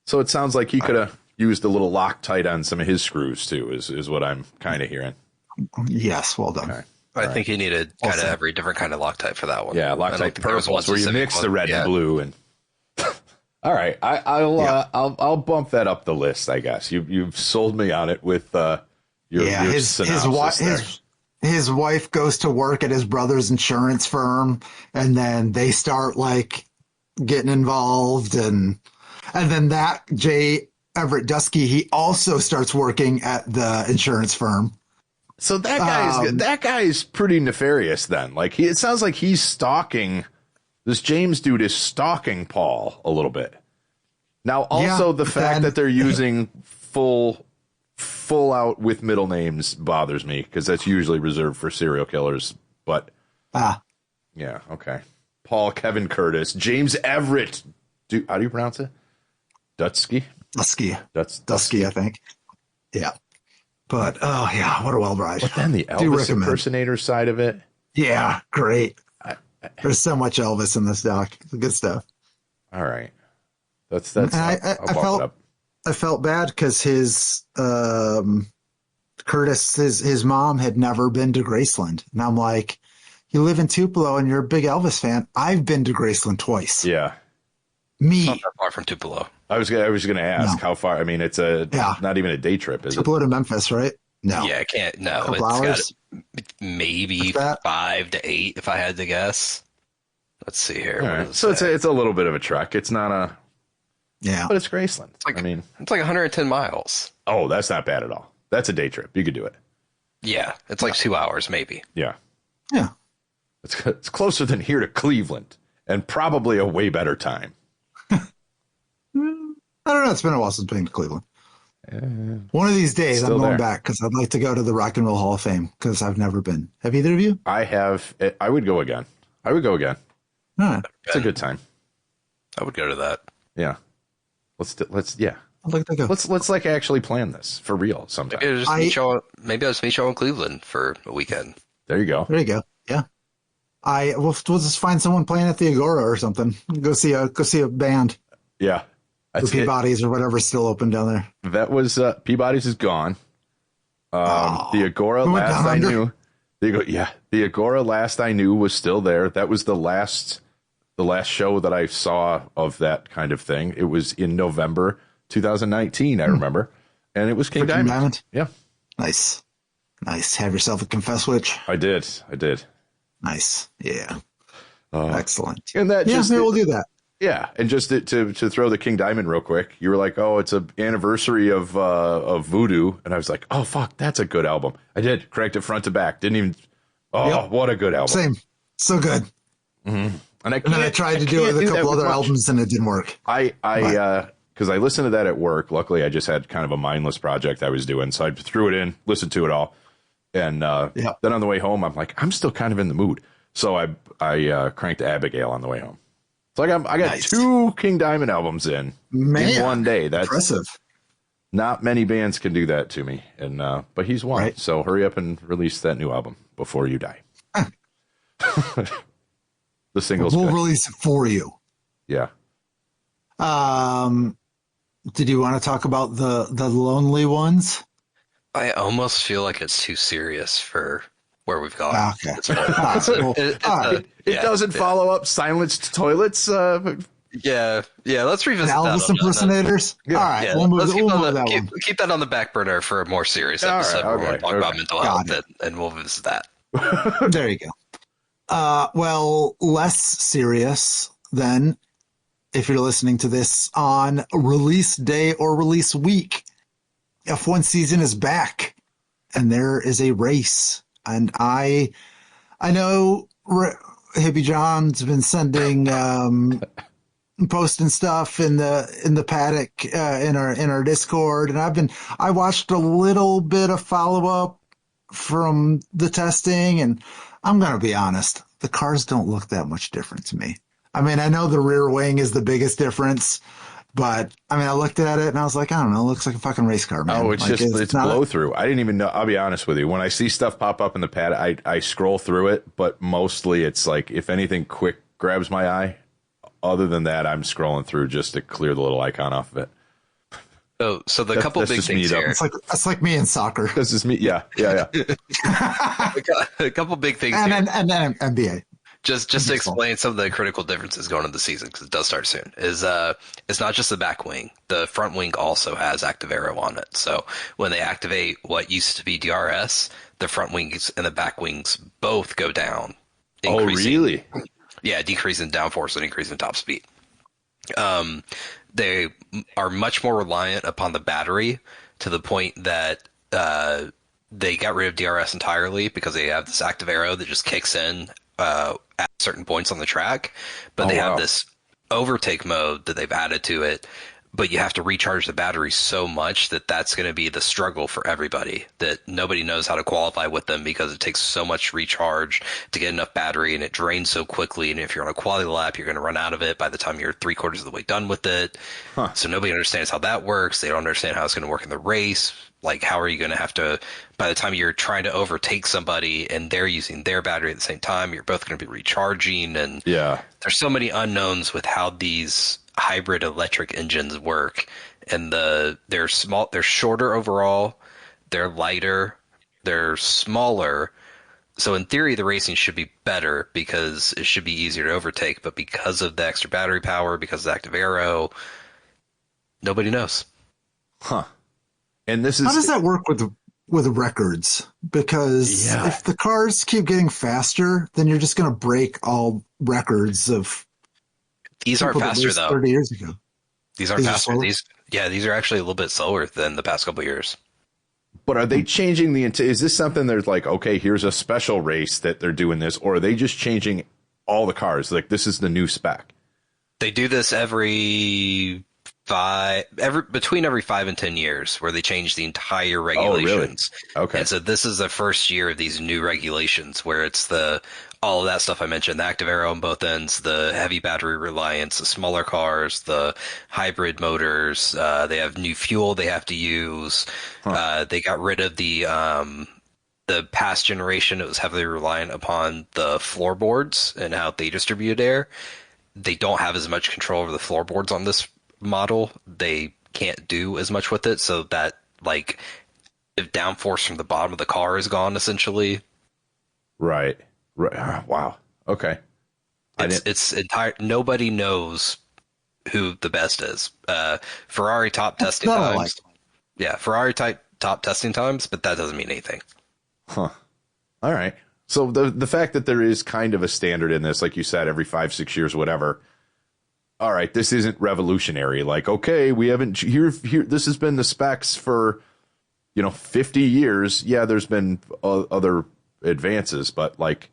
So it sounds like he could have used a little Loctite on some of his screws too, is what I'm kind of hearing. Yes, well done. Okay. I think you needed kind of every different kind of Loctite for that one. Yeah, Loctite purples where you mix the red and blue. And all right, I'll bump that up the list. I guess you've sold me on it with your synopsis his wife goes to work at his brother's insurance firm, and then they start like getting involved, and then that J. Everett Dusky, he also starts working at the insurance firm. So that guy's pretty nefarious then. Like it sounds like he's stalking this James dude is stalking Paul a little bit. Now also the fact that they're using full out with middle names bothers me because that's usually reserved for serial killers. But yeah, okay. Paul Kevin Curtis, James Everett. How do you pronounce it? Dusky. Dusky, I think. Yeah. But, what a wild ride. But then the Elvis impersonator side of it. Yeah, great. There's so much Elvis in this doc. It's good stuff. All right. That's I felt bad because his Curtis, his mom had never been to Graceland. And I'm like, you live in Tupelo and you're a big Elvis fan. I've been to Graceland twice. Yeah. It's not that far from Tupelo. I was going to ask how far. I mean, it's not even a day trip, is Tupelo to Memphis, right? No. Yeah, I can't. No, couple hours. Maybe 5 to 8 if I had to guess. Let's see here. Right. So it's a little bit of a trek. It's not a. Yeah, but it's Graceland. It's like 110 miles. Oh, that's not bad at all. That's a day trip. You could do it. Yeah, it's like 2 hours maybe. Yeah. It's closer than here to Cleveland, and probably a way better time. I don't know. It's been a while since I've been to Cleveland. One of these days, I'm going back because I'd like to go to the Rock and Roll Hall of Fame because I've never been. Have either of you? I have. I would go again. Huh. It's a good time. I would go to that. Yeah. Yeah. I'd like to go. Let's like actually plan this for real sometime. Maybe I'll just meet y'all in Cleveland for a weekend. There you go. There you go. Yeah. We'll just find someone playing at the Agora or something. Go see a band. Yeah. The Peabody's or whatever's still open down there. That was Peabody's is gone. The Agora last I knew. The Agora last I knew was still there. That was the last show that I saw of that kind of thing. It was in November 2019, I remember. And it was King Diamond. Yeah. Nice. Have yourself a Confess Witch. I did. Nice. Yeah. Excellent. And that maybe we'll do that. Yeah, and just to throw the King Diamond real quick, you were like, "Oh, it's an anniversary of Voodoo," and I was like, "Oh, fuck, that's a good album." I did cranked it front to back. Didn't even. Oh, yep. What a good album! Same, so good. Mm-hmm. And I tried to do it with a couple other albums, and it didn't work. Because I listened to that at work. Luckily, I just had kind of a mindless project I was doing, so I threw it in, listened to it all, and then on the way home, I'm like, I'm still kind of in the mood, so I cranked Abigail on the way home. So I got 2 King Diamond albums in one day. That's impressive. Not many bands can do that to me, and but he's one. Right. So hurry up and release that new album before you die. The singles. We'll release it for you. Yeah. Did you want to talk about the Lonely Ones? I almost feel like it's too serious for where we've gone. Okay. It doesn't follow up Silenced Toilets. Yeah. Let's revisit Elvis impersonators. Yeah. All right, we'll move that. Keep that on the back burner for a more serious episode where we'll talk about mental health, and we'll visit that. There you go. Well, less serious then. If you're listening to this on release day or release week, F1 season is back, and there is a race. And I know Hippie John's been sending posting stuff in the paddock in our Discord, and I watched a little bit of follow up from the testing, and I'm gonna be honest, the cars don't look that much different to me. I mean, I know the rear wing is the biggest difference, but I mean, I looked at it and I was like, I don't know, it looks like a fucking race car, man. Oh, it's blow through. I didn't even know. I'll be honest with you. When I see stuff pop up in the pad, I scroll through it, but mostly it's like, if anything quick grabs my eye, other than that, I'm scrolling through just to clear the little icon off of it. So the couple big things here. It's like me in soccer. This is me. Yeah. A couple big things and here. And then NBA. Just to explain some of the critical differences going into the season, because it does start soon, is it's not just the back wing. The front wing also has active aero on it. So when they activate what used to be DRS, the front wings and the back wings both go down. Oh, really? Yeah, decrease in downforce and increase in top speed. They are much more reliant upon the battery, to the point that they got rid of DRS entirely because they have this active aero that just kicks in at certain points on the track, but they have this overtake mode that they've added to it, but you have to recharge the battery so much that that's going to be the struggle for everybody, that nobody knows how to qualify with them because it takes so much recharge to get enough battery, and it drains so quickly, and if you're on a quality lap, you're going to run out of it by the time you're 3/4 of the way done with it. So nobody understands how that works. They don't understand how it's going to work in the race. Like, how are you going to have to, by the time you're trying to overtake somebody and they're using their battery at the same time, you're both going to be recharging. And there's so many unknowns with how these hybrid electric engines work. And they're small, they're shorter overall, they're lighter, they're smaller. So in theory, the racing should be better because it should be easier to overtake. But because of the extra battery power, because of the active aero, nobody knows. And this is, how does that work with records? Because if the cars keep getting faster, then you're just going to break all records of. These aren't faster though. 30 years ago. These aren't faster. These are actually a little bit slower than the past couple of years. But are they changing is this something there's like, okay, here's a special race that they're doing this, or are they just changing all the cars? Like, this is the new spec. They do this between every 5 and 10 years, where they change the entire regulations. Oh, really? Okay. And so this is the first year of these new regulations, where it's all of that stuff I mentioned, the active arrow on both ends, the heavy battery reliance, the smaller cars, the hybrid motors, they have new fuel they have to use. They got rid of the past generation. It was heavily reliant upon the floorboards and how they distributed air. They don't have as much control over the floorboards on this model. They can't do as much with it, so that like the downforce from the bottom of the car is gone essentially. Right. Wow. Okay. It's entire. Nobody knows who the best is. Ferrari top testing times. Yeah, Ferrari top testing times, but that doesn't mean anything. Huh. All right. So the fact that there is kind of a standard in this, like you said, every 5-6 years, whatever. All right, this isn't revolutionary. Like, okay, we haven't here. This has been the specs for 50 years. Yeah, there's been other advances, but like,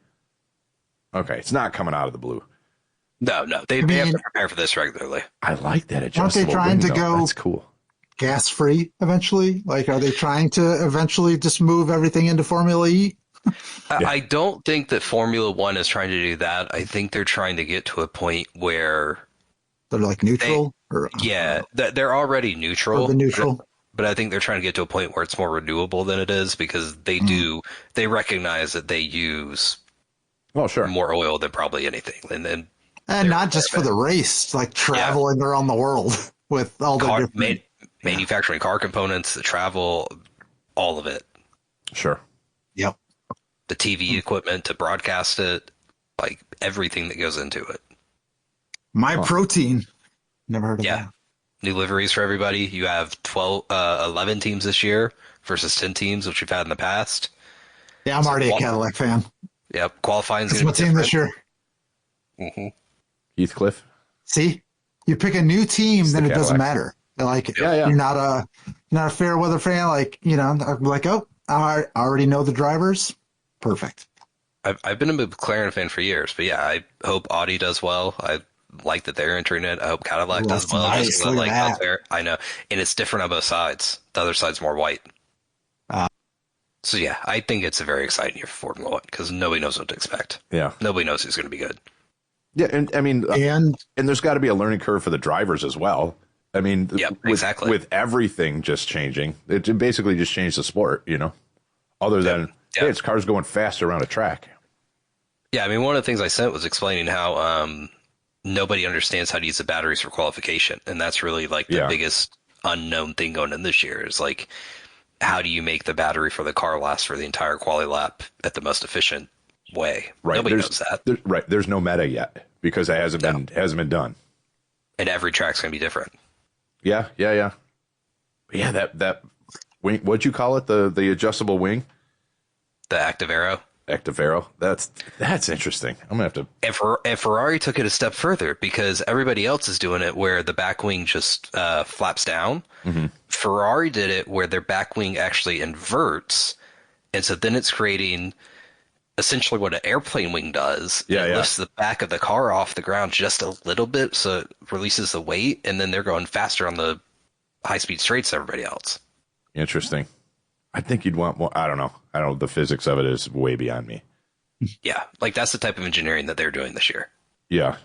okay, it's not coming out of the blue. No, they have to prepare for this regularly. I like that adjustable. Aren't they trying to go? That's cool. Gas free eventually? Like, are they trying to eventually just move everything into Formula E? Yeah. I don't think that Formula One is trying to do that. I think they're trying to get to a point where they're like neutral. They're already neutral. The neutral. But I think they're trying to get to a point where it's more renewable than it is, because they recognize that they use more oil than probably anything. And not just for the race, like traveling around the world with all the different manufacturing car components, the travel, all of it. Sure. Yep. The TV equipment to broadcast it, like everything that goes into it. My Protein. Never heard of that. New liveries for everybody. You have 11 teams this year versus 10 teams, which you've had in the past. Yeah, I'm already a Cadillac fan. Yep, qualifying is going to be team this year. Mm-hmm. Heathcliff. See, you pick a new team, then it doesn't matter. Like, you're not a fair weather fan. Like, I'm like, I already know the drivers. Perfect. I've been a McLaren fan for years, but I hope Audi does well. I like that they're entering it. I hope Cadillac does well. Nice. I know, and it's different on both sides. The other side's more white. So I think it's a very exciting year for Formula One because nobody knows what to expect. Yeah, nobody knows who's going to be good. Yeah, and I mean, and there's got to be a learning curve for the drivers as well. I mean, exactly. With everything just changing, it basically just changed the sport. Other than hey, it's cars going faster around a track. Yeah, I mean, one of the things I sent was explaining how nobody understands how to use the batteries for qualification, and that's really like the biggest unknown thing going in this year is like, how do you make the battery for the car last for the entire quali lap at the most efficient way? Right. Nobody knows that. There's no meta yet because it hasn't been done. And every track's gonna be different. Yeah. Yeah. That wing. What'd you call it? The adjustable wing. The active arrow. Active arrow. That's interesting. I'm gonna have to. And Ferrari took it a step further because everybody else is doing it where the back wing just flaps down. Mm-hmm. Ferrari did it where their back wing actually inverts, and so then it's creating essentially what an airplane wing does. It lifts the back of the car off the ground just a little bit, so it releases the weight, and then they're going faster on the high-speed straights than everybody else. Interesting. I think you'd want more. I don't know. The physics of it is way beyond me. Yeah, like that's the type of engineering that they're doing this year. Yeah.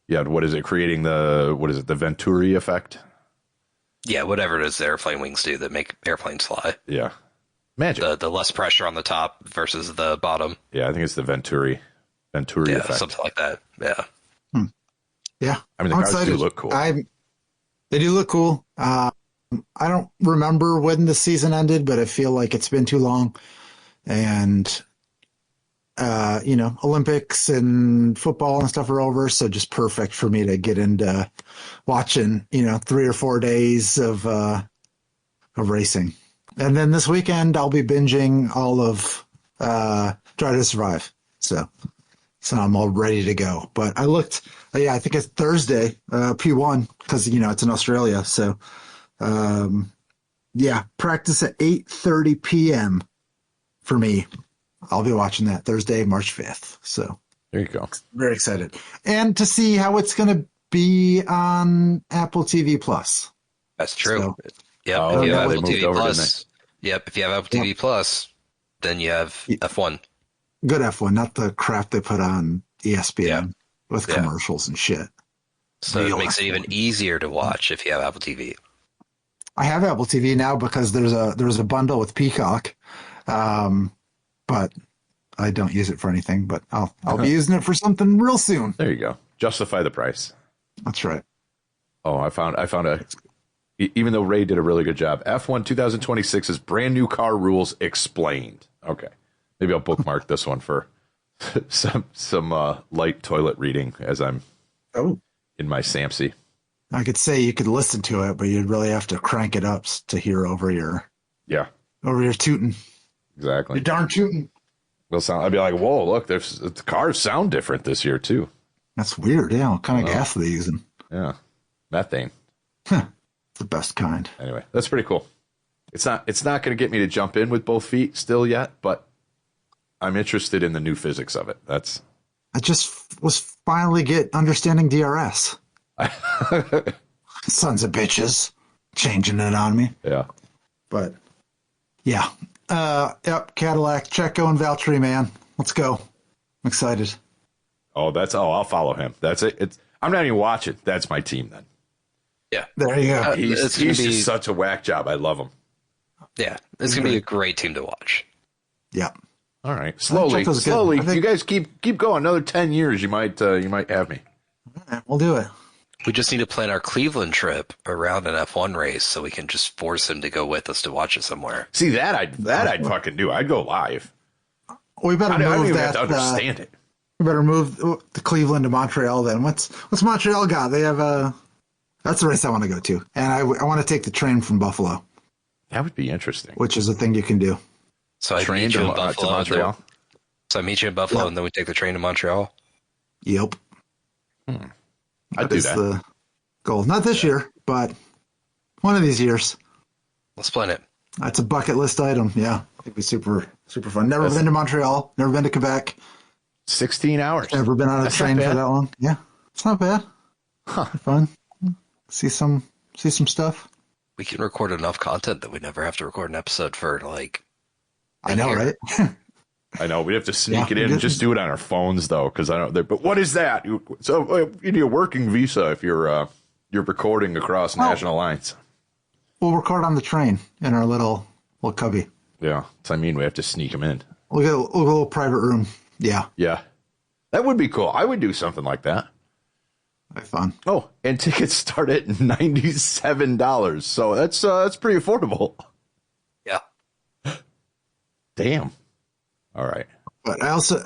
Yeah. What is it? Creating the Venturi effect? Yeah, whatever it is the airplane wings do that make airplanes fly. Yeah. Magic. The less pressure on the top versus the bottom. Yeah, I think it's the Venturi effect. Something like that. Yeah. Yeah. I mean, the cars do look cool. They do look cool. I don't remember when the season ended, but I feel like it's been too long. And, Olympics and football and stuff are over. So just perfect for me to get into watching, 3 or 4 days of racing. And then this weekend I'll be binging all of Try to Survive. So I'm all ready to go. But I looked, I think it's Thursday, P1, because, it's in Australia. So, practice at 8:30 p.m. for me. I'll be watching that Thursday, March 5th. So there you go. Very excited. And to see how it's going to be on Apple TV Plus. That's true. So, if you have Apple TV Plus, then you have F1. good F1, not the crap they put on ESPN with commercials and shit. So Real it makes it even F1. easier to watch if you have Apple TV. I have Apple TV now because there's a bundle with Peacock, but I don't use it for anything. But I'll be using it for something real soon. There you go. Justify the price. That's right. Oh, I found even though Ray did a really good job, F1 2026's brand new car rules explained. Okay. Maybe I'll bookmark this one for some light toilet reading as I'm in my Samsy. I could say you could listen to it, but you'd really have to crank it up to hear over your tootin'. Exactly. Your darn tootin'. I'd be like, whoa, look, the cars sound different this year too. That's weird. Yeah, what kind of gas are they using? Yeah, methane. Huh. It's the best kind. Anyway, that's pretty cool. It's not going to get me to jump in with both feet still yet, but I'm interested in the new physics of it. I just was finally understanding DRS. Sons of bitches changing it on me. Yeah. But yeah. Yep, Cadillac, Checo and Valtteri, man. Let's go. I'm excited. I'll follow him. That's it. I'm not even watching. That's my team then. Yeah. There you go. He's just such a whack job. I love him. Yeah. It's going to be a great team to watch. Yeah. All right. Slowly. You guys keep going. Another 10 years, you might have me. All right, we'll do it. We just need to plan our Cleveland trip around an F1 race so we can just force him to go with us to watch it somewhere. See, that I'd fucking do. I'd go live. We better I don't move even that. have to understand it. We better move the Cleveland to Montreal then. What's Montreal got? They have that's the race I want to go to. And I want to take the train from Buffalo. That would be interesting. Which is a thing you can do. So I meet you in Buffalo. To Montreal? So I meet you in Buffalo, and then we take the train to Montreal? Yep. I'd do that. The goal. Not this year, but one of these years. Let's plan it. That's a bucket list item. Yeah. It'd be super, super fun. Never been to Montreal. Never been to Quebec. 16 hours. Never been on a train for that long. Yeah. It's not bad. Huh. Fun. See some stuff. We can record enough content that we never have to record an episode for I know, right? I know. We have to sneak it in and just do it on our phones, though, because I don't. But what is that? So you need a working visa if you're recording across national lines. We'll record on the train in our little cubby. Yeah, so I mean, we have to sneak them in. We'll get a little private room. Yeah. Yeah, that would be cool. I would do something like that. That'd be fun. Oh, and tickets start at $97, so that's pretty affordable. Yeah. Damn. All right. But I also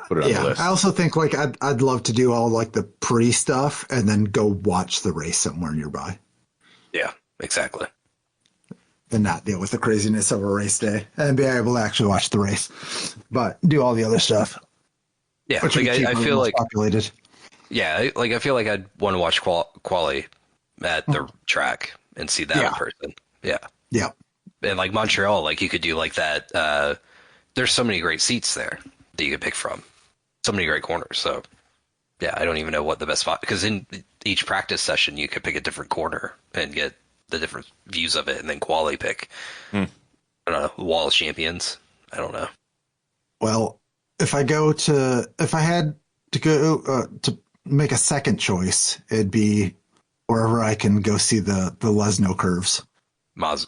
think like I'd love to do all like the pre stuff and then go watch the race somewhere nearby. Yeah, exactly. And not deal with the craziness of a race day and be able to actually watch the race, but do all the other stuff. Yeah, like I feel like populated. Yeah, like I feel like I'd want to watch quali at the track and see that in person. Yeah. Yeah. And like Montreal, like you could do like that. There's so many great seats there that you could pick from. So many great corners. So yeah, I don't even know what the best spot, because in each practice session you could pick a different corner and get the different views of it, and then quali pick. I don't know, Wall of Champions. I don't know. Well, if I had to go to make a second choice, it'd be wherever I can go see the Lesno curves. Monza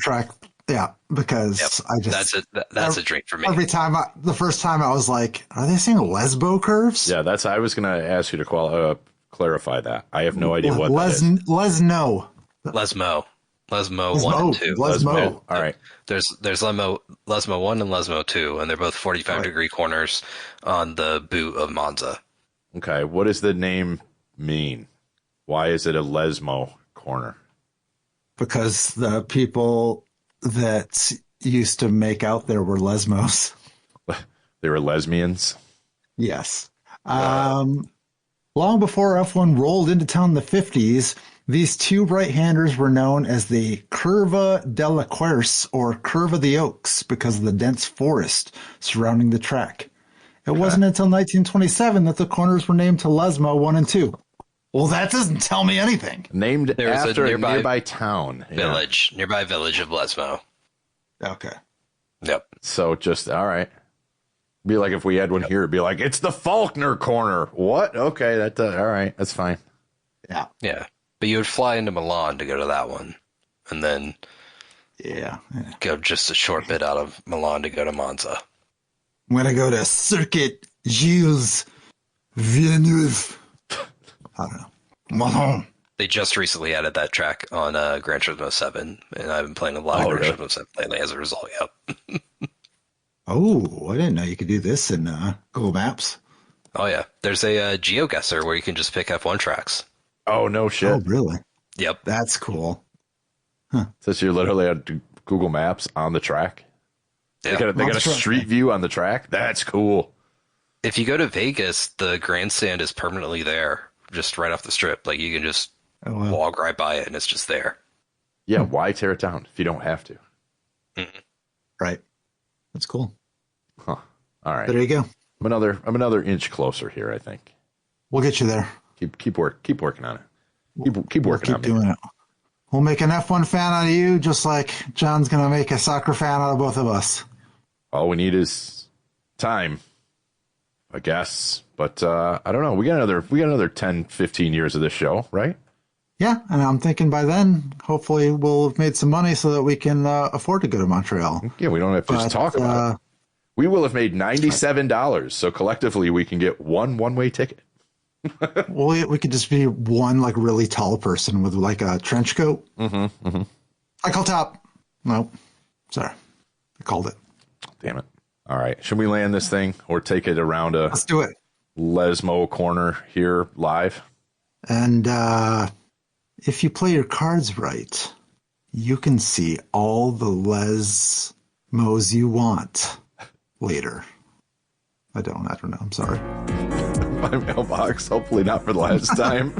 track. Yeah, because I just that's a drink for me. Every time the first time I was like, are they saying Lesbo curves? Yeah, I was going to ask you to clarify that. I have no idea what that is. Lesmo 1 and 2. Lesmo. All right. There's Lesmo 1 and Lesmo 2, and they're both 45-degree corners on the boot of Monza. Okay, what does the name mean? Why is it a Lesmo corner? Because the people that used to make out there were Lesmos. They were lesbians? Yes. Long before F1 rolled into town in the 50s, these two right-handers were known as the Curva della Querce, or Curva the Oaks, because of the dense forest surrounding the track. It wasn't until 1927 that the corners were named to Lesmo 1 and 2. Well, that doesn't tell me anything. Named after a nearby town. Nearby village of Lesmo. Okay. Yep. So just, all right. Be like if we had one here, it'd be like, it's the Faulkner corner. What? Okay, that's all right. That's fine. Yeah. Yeah. But you would fly into Milan to go to that one. And then go just a short bit out of Milan to go to Monza. I'm going to go to Circuit Gilles Villeneuve. I don't know. Milan. They just recently added that track on Gran Turismo 7, and I've been playing a lot of Gran Turismo 7 lately as a result. Yep. Oh, I didn't know you could do this in Google Maps. Oh, yeah. There's a GeoGuessr where you can just pick F1 tracks. Oh, no shit. Oh, really? Yep. That's cool. So you're literally on Google Maps on the track? Yeah. They got a street view on the track? That's cool. If you go to Vegas, the grandstand is permanently there, just right off the strip. Like, you can just walk right by it, and it's just there. Yeah, why tear it down if you don't have to? Mm-hmm. Right. That's cool. Huh. All right. There you go. I'm another inch closer here, I think. We'll get you there. Keep working on it. Keep working on it. Keep doing it. We'll make an F1 fan out of you, just like John's going to make a soccer fan out of both of us. All we need is time, I guess. But I don't know. We got another 10, 15 years of this show, right? Yeah, and I'm thinking by then, hopefully we'll have made some money so that we can afford to go to Montreal. Yeah, we don't have to just talk about it. We will have made $97, so collectively we can get one-way ticket. Well, we could just be one like really tall person with like a trench coat. Mm-hmm. Mm-hmm. I call top. Nope. Sorry. I called it. Damn it. All right. Should we land this thing or take it around Let's do it. Lesmo corner here live? And if you play your cards right, you can see all the Lesmos you want later. I don't know. I'm sorry. My mailbox, hopefully not for the last time.